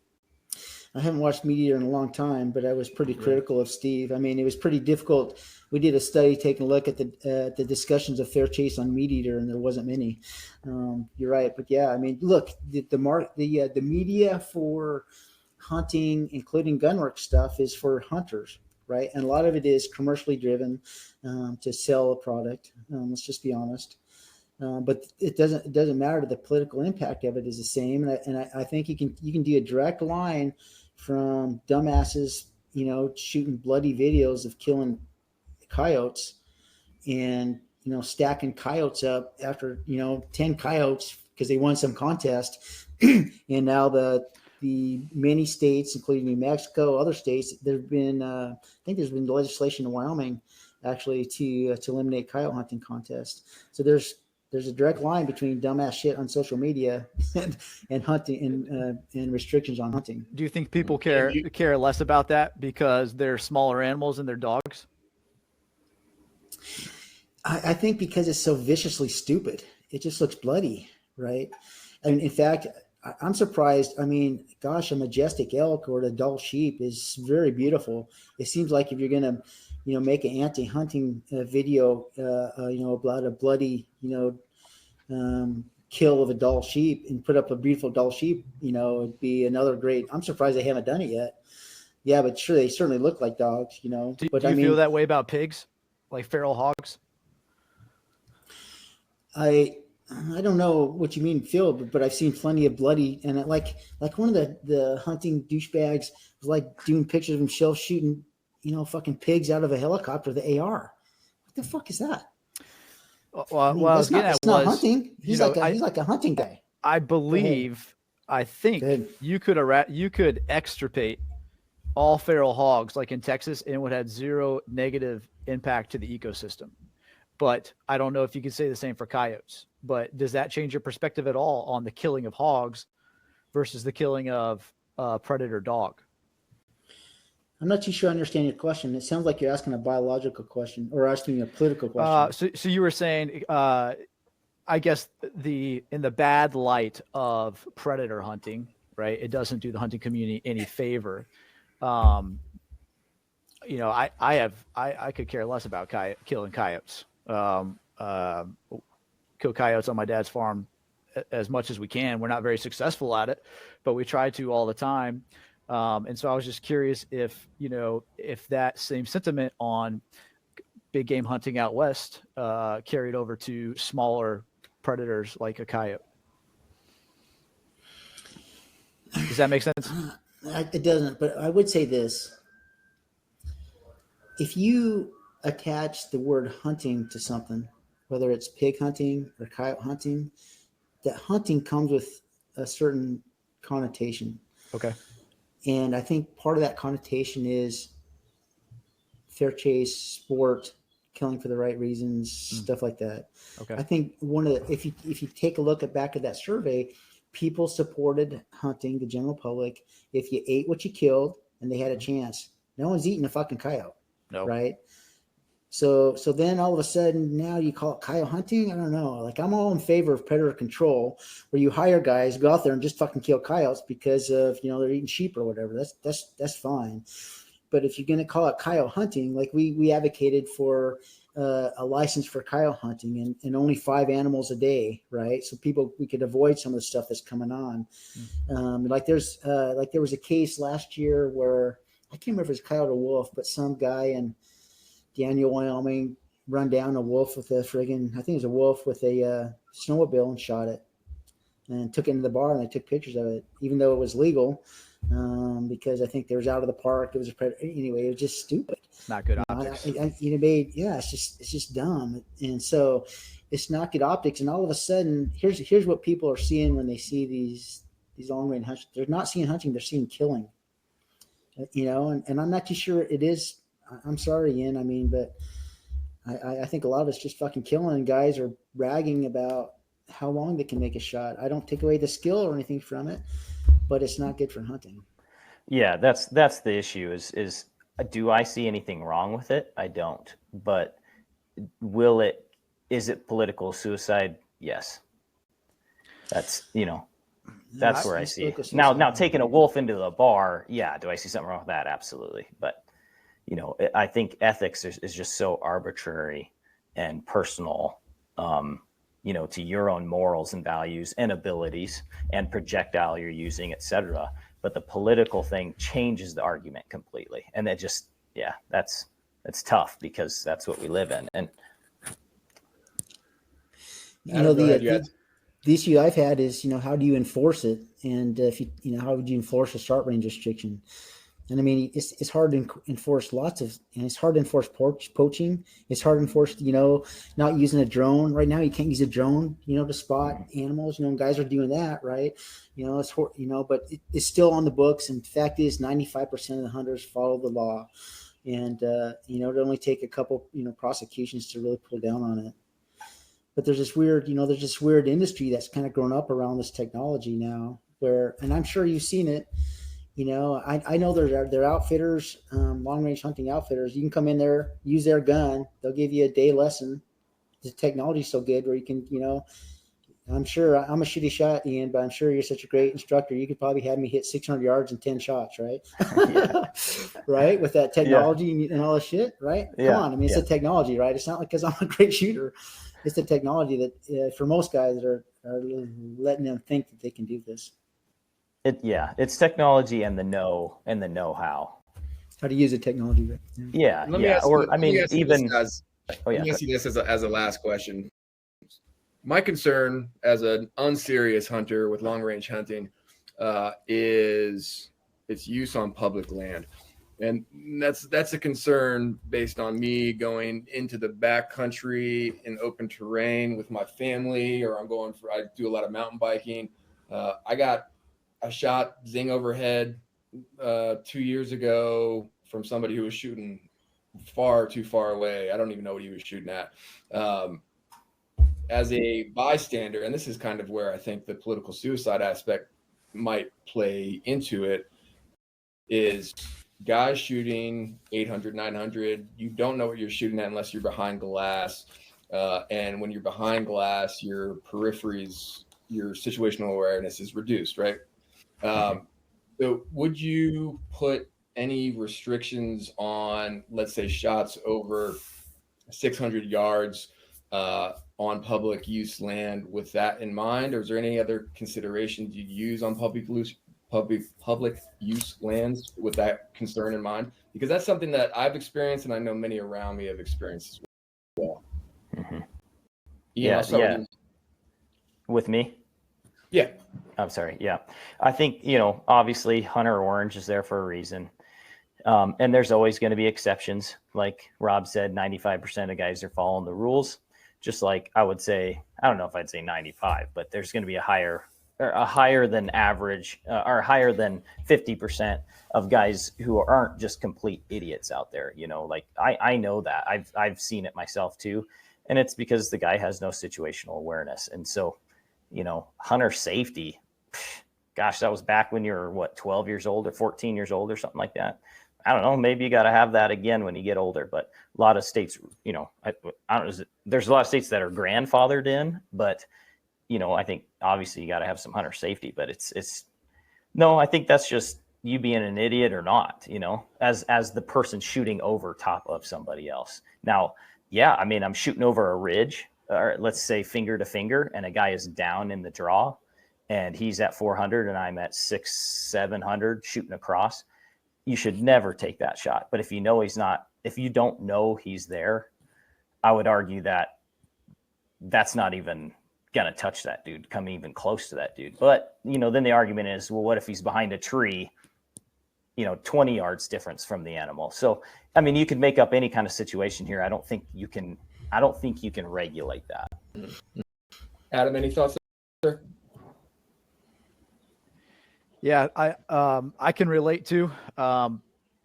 I haven't watched Meat Eater in a long time, but I was pretty critical of Steve. I mean, it was pretty difficult. We did a study taking a look at the discussions of fair chase on Meat Eater, and there wasn't many. You're right, but yeah, I mean, look, the media for hunting, including gunwork stuff, is for hunters, right? And a lot of it is commercially driven to sell a product. Let's just be honest. But it doesn't matter. The political impact of it is the same. And I think you can do a direct line from dumbasses, shooting bloody videos of killing coyotes and, stacking coyotes up after, 10 coyotes because they won some contest. And now the many states, including New Mexico, other states, there's been legislation in Wyoming actually to eliminate coyote hunting contests. So there's a direct line between dumbass shit on social media and hunting and restrictions on hunting. Do you think people care less about that because they're smaller animals than they're dogs? I think because it's so viciously stupid. It just looks bloody, right? And in fact, I'm surprised. I mean, gosh, a majestic elk or a dull sheep is very beautiful. It seems like if you're going to, make an anti-hunting video, about a bloody, kill of a dull sheep and put up a beautiful dull sheep, it'd be another great. I'm surprised they haven't done it yet. Yeah, but sure, they certainly look like dogs, Do you feel that way about pigs, like feral hogs? I don't know what you mean, Phil, but I've seen plenty of bloody, and like one of the hunting douchebags was like doing pictures of himself shooting, fucking pigs out of a helicopter, the AR. What the fuck is that? Well, I mean, what I was that's not, getting at it's not was, hunting. He's you know, he's like a hunting guy. I believe, I think Go ahead. you could extirpate all feral hogs like in Texas, and it would have zero negative impact to the ecosystem. But I don't know if you could say the same for coyotes. But does that change your perspective at all on the killing of hogs versus the killing of predator dog? I'm not too sure I understand your question. It sounds like you're asking a biological question or asking a political question. So you were saying, I guess in the bad light of predator hunting, right? It doesn't do the hunting community any favor. You know, I could care less about killing coyotes. Kill coyotes on my dad's farm as much as we can. We're not very successful at it, but we try to all the time. And so I was just curious if that same sentiment on big game hunting out west carried over to smaller predators like a coyote. Does that make sense? It doesn't, but I would say this. If you attach the word hunting to something, whether it's pig hunting or coyote hunting, that hunting comes with a certain connotation. Okay. And I think part of that connotation is fair chase, sport, killing for the right reasons, stuff like that. Okay. I think if you take a look back at that survey, people supported hunting, the general public, if you ate what you killed and they had a chance. No one's eating a fucking coyote. No. Right. So then all of a sudden now you call it coyote hunting. I don't know. Like, I'm all in favor of predator control, where you hire guys, go out there and just fucking kill coyotes because of, they're eating sheep or whatever. That's fine. But if you're going to call it coyote hunting, like we advocated for a license for coyote hunting and only 5 animals a day. Right. So we could avoid some of the stuff that's coming on. Like there was a case last year where I can't remember if it was coyote or wolf, but some guy in Daniel, Wyoming, run down a wolf with I think it was a wolf with a snowmobile and shot it and took it into the bar, and they took pictures of it, even though it was legal, because I think they was out of the park. It was a predator. Anyway, it was just stupid. Not good optics. It's just dumb. And so it's not good optics. And all of a sudden, here's what people are seeing when they see these long range hunts. They're not seeing hunting, they're seeing killing. And I'm not too sure it is. I'm sorry, Ian. I mean, but I think a lot of it's just fucking killing, and guys are bragging about how long they can make a shot. I don't take away the skill or anything from it, but it's not good for hunting. Yeah, that's the issue is do I see anything wrong with it? I don't. But is it political suicide? Yes. That's where I see it. Now taking a wolf into the bar, yeah, do I see something wrong with that? Absolutely. But I think ethics is just so arbitrary and personal, to your own morals and values and abilities and projectile you're using, etc. But the political thing changes the argument completely. And that just, that's tough because that's what we live in. And the issue I've had is, how do you enforce it? And if how would you enforce a short range restriction? And I mean, it's hard to enforce it's hard to enforce poaching. It's hard to enforce, not using a drone. Right now, you can't use a drone, to spot animals. Guys are doing that, right? But it's still on the books. And the fact is, 95% of the hunters follow the law. And, it only take a couple, prosecutions to really pull down on it. But there's this weird industry that's kind of grown up around this technology now and I'm sure you've seen it. I know they're outfitters, long range hunting outfitters. You can come in there, use their gun. They'll give you a day lesson. The technology's so good where you can, I'm sure I'm a shitty shot, Ian, but I'm sure you're such a great instructor. You could probably have me hit 600 yards in 10 shots, right? Right. With that technology and all this shit, right? Yeah. Come on. I mean, it's a technology, right? It's not like because I'm a great shooter. It's the technology that for most guys that are letting them think that they can do this. It's technology and the know-how. How to use the technology. Right? Yeah. Let me ask you this as a last question. My concern as an unserious hunter with long range hunting is its use on public land. And that's a concern based on me going into the backcountry in open terrain with my family, or I do a lot of mountain biking. I got a shot zing overhead 2 years ago from somebody who was shooting far too far away. I don't even know what he was shooting at. As a bystander, and this is kind of where I think the political suicide aspect might play into it, is guys shooting 800, 900. You don't know what you're shooting at unless you're behind glass. And when you're behind glass, your peripheries, your situational awareness is reduced, right? So would you put any restrictions on, let's say, shots over 600 yards on public use land with that in mind? Or is there any other considerations you use on public use lands with that concern in mind? Because that's something that I've experienced, and I know many around me have experienced as well. Mm-hmm. Yeah. With me? Yeah. I'm sorry. Yeah. I think, obviously Hunter Orange is there for a reason. And there's always going to be exceptions. Like Rob said, 95% of guys are following the rules. Just like I would say, I don't know if I'd say 95, but there's going to be a higher than average or higher than 50% of guys who aren't just complete idiots out there. Like I know that I've seen it myself too. And it's because the guy has no situational awareness. And so, hunter safety, gosh, that was back when you were 12 years old or 14 years old or something like that. I don't know. Maybe you got to have that again when you get older, but a lot of states, I don't know. There's a lot of states that are grandfathered in, but I think obviously you got to have some hunter safety, but no, I think that's just you being an idiot or not, as the person shooting over top of somebody else. Now, yeah, I mean, I'm shooting over a ridge, or let's say finger to finger, and a guy is down in the draw and he's at 400 and I'm at 600-700 shooting across. You should never take that shot. But if you don't know he's there, I would argue that that's not even going to touch that dude, come even close to that dude. But, then the argument is, well, what if he's behind a tree, 20 yards difference from the animal? So, I mean, you can make up any kind of situation here. I don't think you can regulate that. Adam, any thoughts, sir? Yeah, I can relate to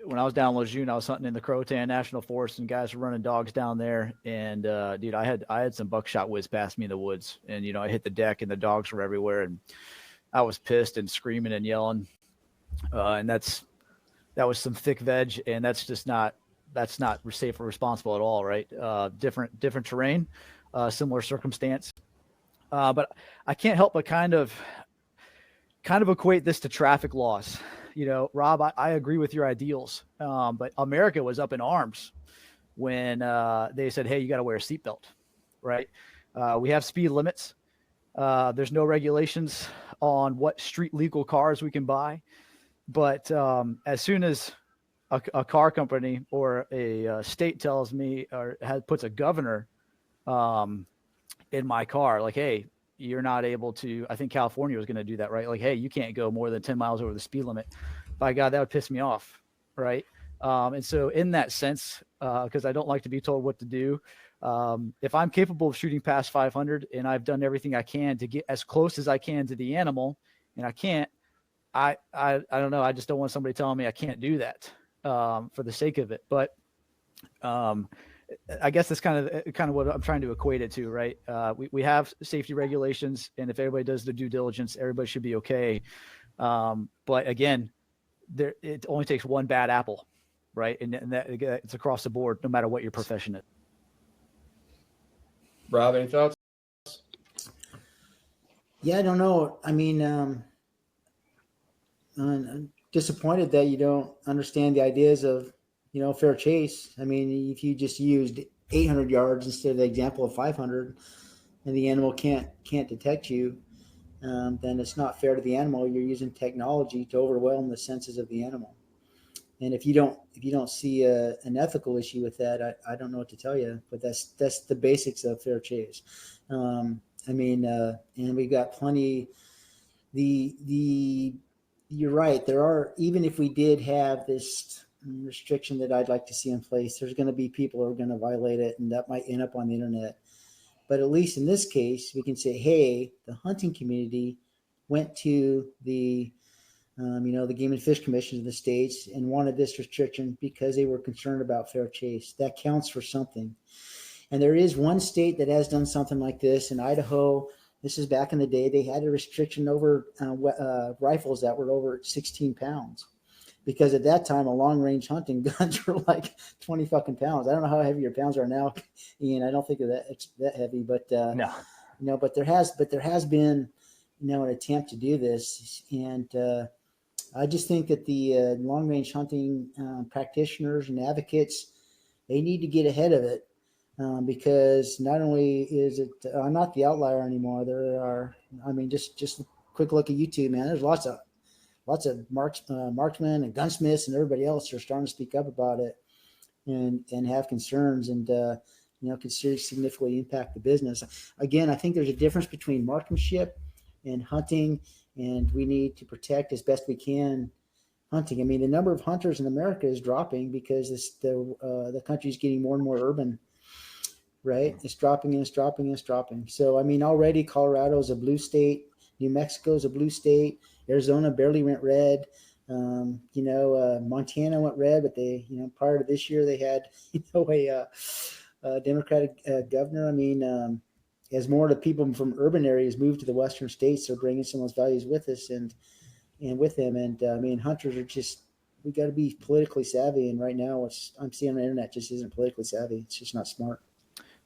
when I was down in Lejeune, I was hunting in the Croatan National Forest, and guys were running dogs down there. And dude, I had some buckshot whiz past me in the woods, and I hit the deck, and the dogs were everywhere, and I was pissed and screaming and yelling. And that was some thick veg, and that's not safe or responsible at all, right? Different terrain, similar circumstance, but I can't help but kind of equate this to traffic laws. Rob, I agree with your ideals, but America was up in arms when they said, hey, you got to wear a seatbelt, right? We have speed limits. There's no regulations on what street legal cars we can buy. But as soon as a car company or a state tells me or puts a governor in my car, like, hey, you're not able to, I think California was going to do that, right? Like, hey, you can't go more than 10 miles over the speed limit. By God, that would piss me off, right? And so in that sense, because I don't like to be told what to do, if I'm capable of shooting past 500 and I've done everything I can to get as close as I can to the animal, and I can't, I don't know. I just don't want somebody telling me I can't do that for the sake of it. But I guess that's kind of what I'm trying to equate it to, right? We have safety regulations, and if everybody does their due diligence, everybody should be okay. But again, it only takes one bad apple, right? And that it's across the board, no matter what your profession is. Rob, any thoughts? Yeah, I don't know. I mean, I'm disappointed that you don't understand the ideas of, fair chase. I mean, if you just used 800 yards instead of the example of 500, and the animal can't detect you, then it's not fair to the animal. You're using technology to overwhelm the senses of the animal. And if you don't see an ethical issue with that, I don't know what to tell you. But that's the basics of fair chase. And we've got plenty. You're right. There are, even if we did have this restriction that I'd like to see in place. There's going to be people who are going to violate it, and that might end up on the internet. But at least in this case, we can say, hey, the hunting community went to the the Game and Fish Commission of the states and wanted this restriction because they were concerned about fair chase. That counts for something. And there is one state that has done something like this. In Idaho, this is back in the day, they had a restriction over rifles that were over 16 pounds. Because at that time, a long-range hunting guns were like 20 fucking pounds. I don't know how heavy your pounds are now, Ian. I don't think they're that heavy, but no. But there has been an attempt to do this, and I just think that the long-range hunting practitioners and advocates, they need to get ahead of it, because not only is it I'm not the outlier anymore. There are, just a quick look at YouTube, man. There's lots of marksmen and gunsmiths and everybody else are starting to speak up about it and have concerns and could significantly impact the business. Again, I think there's a difference between marksmanship and hunting, and we need to protect as best we can hunting. I mean, the number of hunters in America is dropping because the country is getting more and more urban, right? It's dropping and it's dropping and it's dropping. So, already Colorado is a blue state. New Mexico is a blue state. Arizona barely went red. Montana went red, but they, prior to this year, they had, a Democratic governor. As more of the people from urban areas move to the western states, they're bringing some of those values with us and with them. And hunters are we got to be politically savvy. And right now, what I'm seeing on the internet just isn't politically savvy. It's just not smart.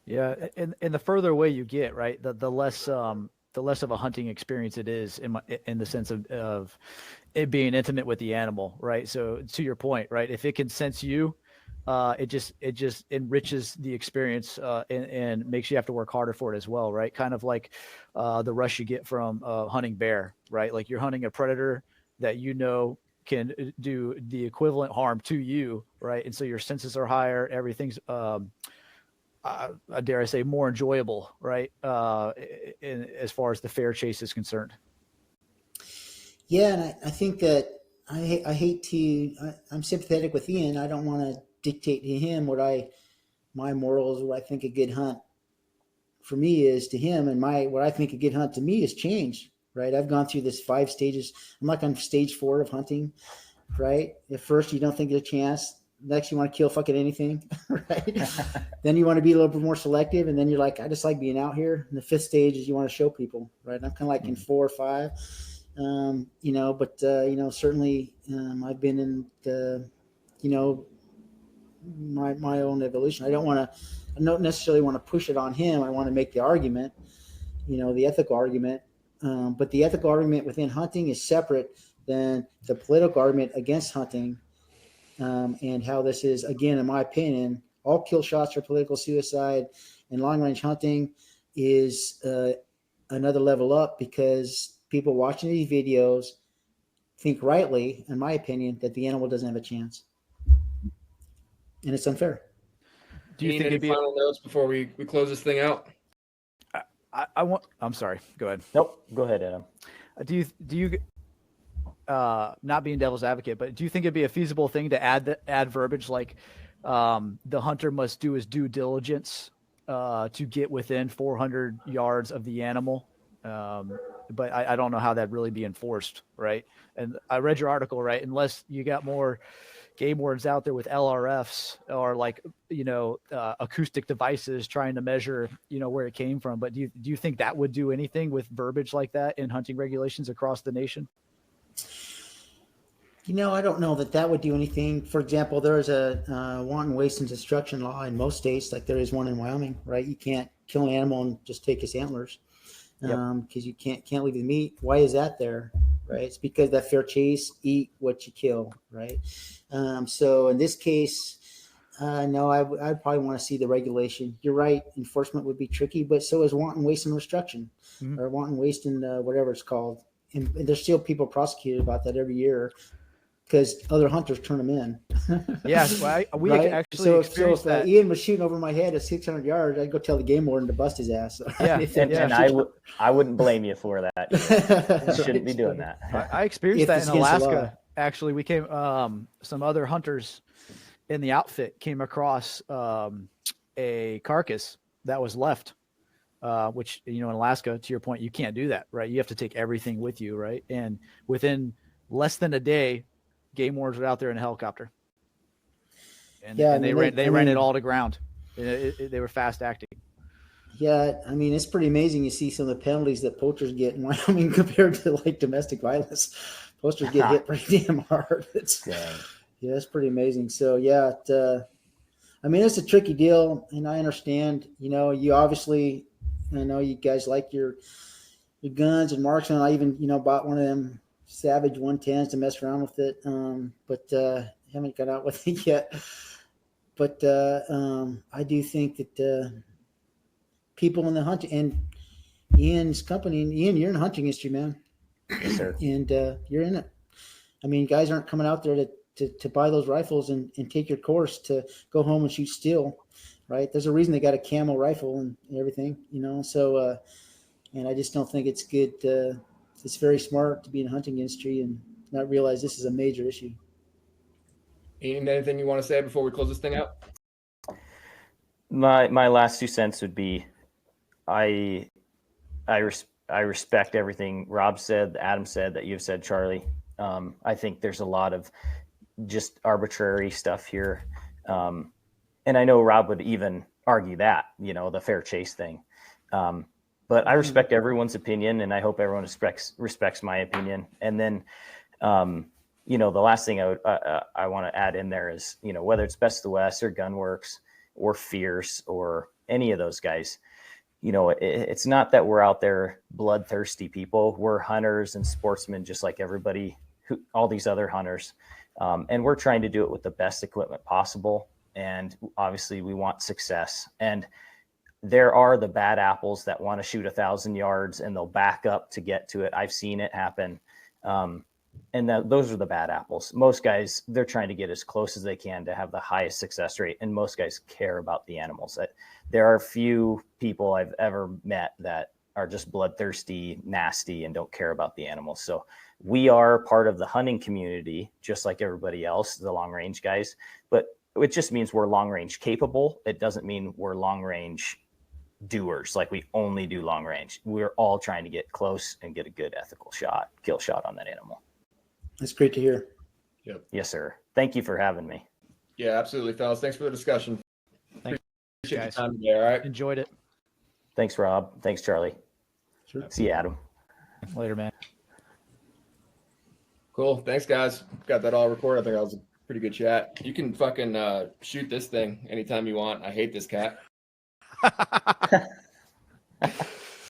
Yeah, and the further away you get, right, the less of a hunting experience it is in the sense of it being intimate with the animal, right? So to your point, right, if it can sense you, it just enriches the experience and makes you have to work harder for it as well, right? Kind of like the rush you get from hunting bear, right? Like you're hunting a predator that can do the equivalent harm to you, right? And so your senses are higher, everything's dare I say, more enjoyable, right? As far as the fair chase is concerned. Yeah, and I think that I'm sympathetic with Ian. I don't want to dictate to him my morals, what I think a good hunt for me is to him, and what I think a good hunt to me has changed, right? I've gone through this 5 stages. I'm like on stage 4 of hunting, right? At first, you don't think there's a chance. Next, you want to kill fucking anything, right? Then you want to be a little bit more selective, and then you're like, I just like being out here. And the 5th stage is you want to show people, right? I'm kind of like in 4 or 5, certainly I've been in the, my own evolution. I don't necessarily want to push it on him. I want to make the argument, the ethical argument, but the ethical argument within hunting is separate than the political argument against hunting. And how this is, again, in my opinion, all kill shots are political suicide, and long-range hunting is another level up because people watching these videos think rightly, in my opinion, that the animal doesn't have a chance, and it's unfair. Do you think any final notes before we close this thing out? I'm sorry. Go ahead. Nope. Go ahead, Adam. Do you? Not being devil's advocate, but do you think it'd be a feasible thing to add verbiage like the hunter must do his due diligence to get within 400 yards of the animal? But I don't know how that'd really be enforced, right? And I read your article, right? Unless you got more game wardens out there with LRFs or acoustic devices trying to measure, where it came from. But do you think that would do anything with verbiage like that in hunting regulations across the nation? I don't know that would do anything. For example, there is a wanton waste and destruction law in most states, like there is one in Wyoming, right? You can't kill an animal and just take his antlers because you can't leave the meat. Why is that there, right? It's because that fair chase, eat what you kill, right? So in this case, no, I'd probably want to see the regulation. You're right, enforcement would be tricky, but so is wanton waste and destruction, or wanton waste and whatever it's called. And there's still people prosecuted about that every year because other hunters turn them in. Yeah, we right? actually experienced that. Ian was shooting over my head at 600 yards. I'd go tell the game warden to bust his ass. Yeah, and I wouldn't blame you for that. You shouldn't be doing that. I experienced that in Alaska. Actually, we came some other hunters in the outfit came across a carcass that was left, which, in Alaska, to your point, you can't do that, right? You have to take everything with you, right? And within less than a day, game wardens were out there in a helicopter, and they ran it all to ground. They were fast acting. Yeah, I mean, it's pretty amazing. You see some of the penalties that poachers get in Wyoming compared to like domestic violence. Poachers get hit pretty damn hard. Yeah, it's pretty amazing. So yeah, I mean, it's a tricky deal, and I understand. You obviously, I know you guys like your guns and marksman. I even bought one of them Savage 110s to mess around with it, but haven't got out with it yet. But I do think that people in the hunting, and Ian's company, and Ian, you're in the hunting industry, man. Yes, sir. And you're in it. I mean, guys aren't coming out there to buy those rifles and take your course to go home and shoot steel, right? There's a reason they got a camo rifle and everything, so and I just don't think it's good. It's very smart to be in the hunting industry and not realize this is a major issue. Ian, anything you want to say before we close this thing out? My last 2 cents would be, I respect everything Rob said, Adam said, that you've said, Charlie. I think there's a lot of just arbitrary stuff here. And I know Rob would even argue that, the fair chase thing. But I respect everyone's opinion, and I hope everyone respects my opinion. And then, the last thing I want to add in there is, whether it's Best of the West or Gunworks or Fierce or any of those guys, it's not that we're out there bloodthirsty people. We're hunters and sportsmen, just like everybody, all these other hunters. And we're trying to do it with the best equipment possible. And obviously we want success. And there are the bad apples that want to shoot 1,000 yards and they'll back up to get to it. I've seen it happen. And those are the bad apples. Most guys, they're trying to get as close as they can to have the highest success rate. And most guys care about the animals. There are few people I've ever met that are just bloodthirsty, nasty, and don't care about the animals. So we are part of the hunting community, just like everybody else, the long range guys. But it just means we're long range capable. It doesn't mean we're long range doers, like we only do long range. We're all trying to get close and get a good ethical kill shot on that animal. That's great to hear. Yep. Yes, sir. Thank you for having me. Yeah, absolutely, fellas. Thanks for the discussion. Thanks, Appreciate guys. your time today. All right. Enjoyed it. Thanks, Rob. Thanks, Charlie. Sure. See you, Adam. Later, man. Cool. Thanks, guys. Got that all recorded. I think that was a pretty good chat. You can fucking shoot this thing anytime you want. I hate this cat.